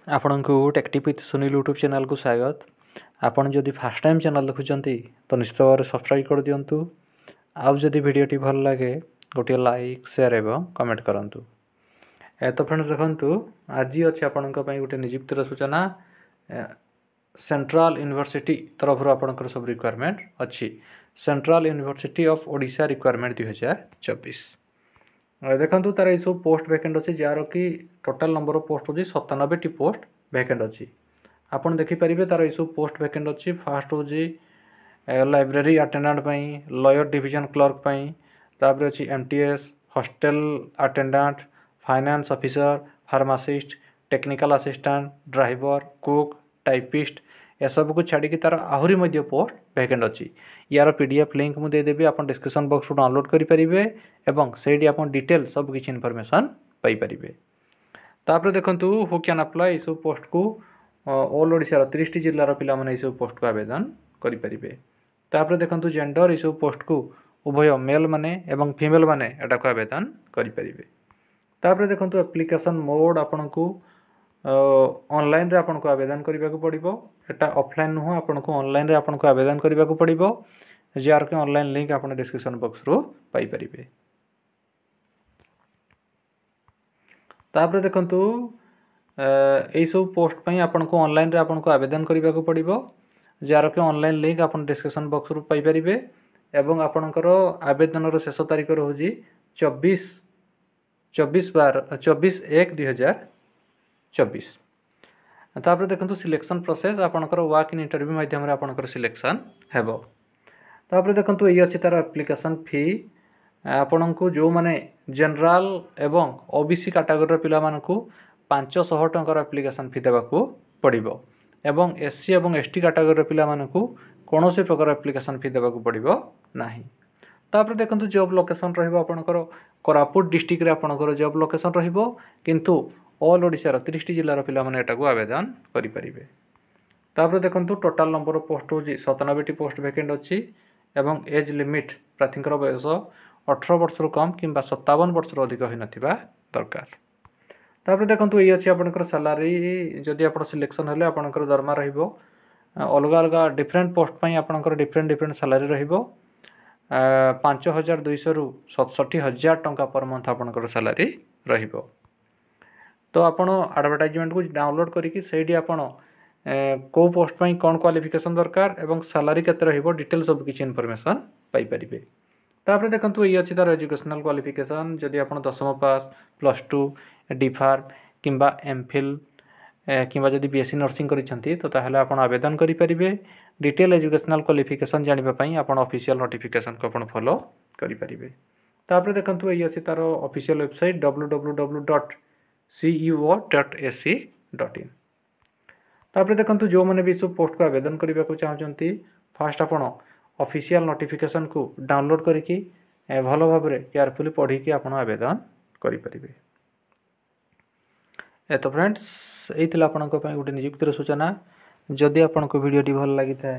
आपण को टेक्टिव with Sunil YouTube channel को स्वागत। आपण जदि फर्स्ट टाइम चैनल देखुंत तो निश्चित भाव सब्सक्राइब कर दिंतु। आउ जदि वीडियोटी भल लगे गोटे लाइक शेयर एवं कमेंट करंतु। तो फ्रेंड्स देखंतु आज अच्छे आपण गोटे नियुक्तिर सूचना सेंट्रल यूनिवर्सिटी तरफ आपंकर सब रिक्वायरमेंट अच्छी। Central university of Odisha requirement 2024 देखो तार ये सब पोस्ट वैकेंट अच्छी जार कि टोटाल नंबर ऑफ पोस्ट होची 97 टी पोस्ट वैकेंट अच्छी। आपन देखिपारे तार ये सब पोस्ट वैकेंट अच्छी। फास्ट होची लाइब्रेरी अटेंडेंट पई, लॉयर डिवीजन क्लर्क पई, तापर अच्छी MTS, hostel attendant, finance officer, pharmacist, technical assistant, driver, cook, typist एसबू को छाड़ी तार आहरी मध्य पोस्ट वैकेंट अच्छी। यार पीडीएफ लिंक मुझे देदेवी, आप डिस्क्रिप्शन बॉक्स डाउनलोड करेंगे एवं से आप डिटेल सब किसी इनफॉरमेशन पाइपर। तापर देखंतु हु कैन अप्लाई ये सब पोस्ट को ऑल ओडिशा 30 जिल्लार पिला माने ये सब पोस्ट को आवेदन करेंगे। तापर देखंतु जेंडर ये सब पोस्ट को उभय मेल माने एवं फीमेल माने एटा को आवेदन करेंगे। तापर देखंतु एप्लिकेशन मोड आपन को ऑनलाइन रे आपन को आवेदन करने को पड़िबो। एटा ऑफलाइन नुह, आपन को ऑनलाइन रे आपन को आवेदन करने को पड़िबो। जार के ऑनलाइन लिंक आपन डिस्क्रिप्शन बॉक्स रो पाई परिबे। तापर देखंतु एई सब पोस्ट पई आपन को ऑनलाइन रे आपन को आवेदन करने को पड़िबो। जार के ऑनलाइन लिंक आपन डिस्क्रिप्शन बॉक्स रो पाई परिबे एवं आपनकर आवेदन रो शेष तारीख रहउजी 24/1/2024। तापर देखंतु सिलेक्शन प्रोसेस आपनकर वॉक इन इंटरव्यू माध्यम रे आपनकर सिलेक्शन हेबो। तापर देखंतु ये अच्छी तार एप्लिकेशन फी आपण को जो माने जनरल एवं ओबीसी कैटेगरी पिला मानकु 500 टंकार एप्लिकेशन फी देबा को पड़िबो एवं एससी एवं एसटी कैटेगरी पिला मानकु कोनोसी प्रकार एप्लिकेशन फी देबा को पड़िबो नाही। तापर देखंतु जॉब लोकेशन रहिबो आपनकर कोरापुट डिस्ट्रिक्ट रे आपनकर जॉब लोकेशन रहिबो, किंतु ऑल ओडिशा 30 जिल्लार पिला माने एटा को आवेदन करि परिबे। तापर देखंतु टोटल नंबर ऑफ पोस्ट होजी 97 टी पोस्ट वैकेंट अच्छी एवं एज लिमिट प्रार्थींकर बयस 18 वर्ष कम किंबा 57 वर्ष अधिक होई नथिबा दरकार। तापर देखंतु ये अच्छी आपनकर सैलरी जदि आपण सिलेक्शन हेले आपनकर दरमा रहिबो अलग अलग डिफरेंट पोस्ट पई आपनकर डिफरेंट सैलरी रहिबो। 5200 रु 67000 टंका पर मंथ आपनकर सैलरी रहिबो। तो आपण एडवर्टाइजमेंट को डाउनलोड करिकि सेडी आपण को पोस्ट पई कोन क्वालिफिकेशन दरकार एवं सैलरी केते रहिबो डिटेल सब किछि इन्फॉर्मेशन पाई परिबे। तापर देखंतु ये अछि तार एजुकेशनल क्वालिफिकेशन जदि आपण 10th पास, +2, डी.फार्म किंबा एमफिल किंबा जदि बीएससी नर्सिंग करिसंती तो ताहले आपण आवेदन करि परिबे। डिटेल एजुकेशनल क्वालिफिकेशन जानिबा पई आपण ऑफिशियल नोटिफिकेशन को आपण फॉलो करि परिबे। तापर देखंतु ये अछि तार ऑफिशियल वेबसाइट www.ceo.ac.in। तापर देखंतु जो माने भी सब पोस्ट को आवेदन करबा को चाहउचंती फास्ट आपण ऑफिशियल नोटिफिकेशन को डाउनलोड करिकि भलो भाबरे केयरफुली पढी कि आपण आवेदन करि परिबे। तो फ्रेंड्स एइतिला आपनको पई गुटे नियुक्तिर सूचना। जदि आपनको वीडियोटी भल लागि थाए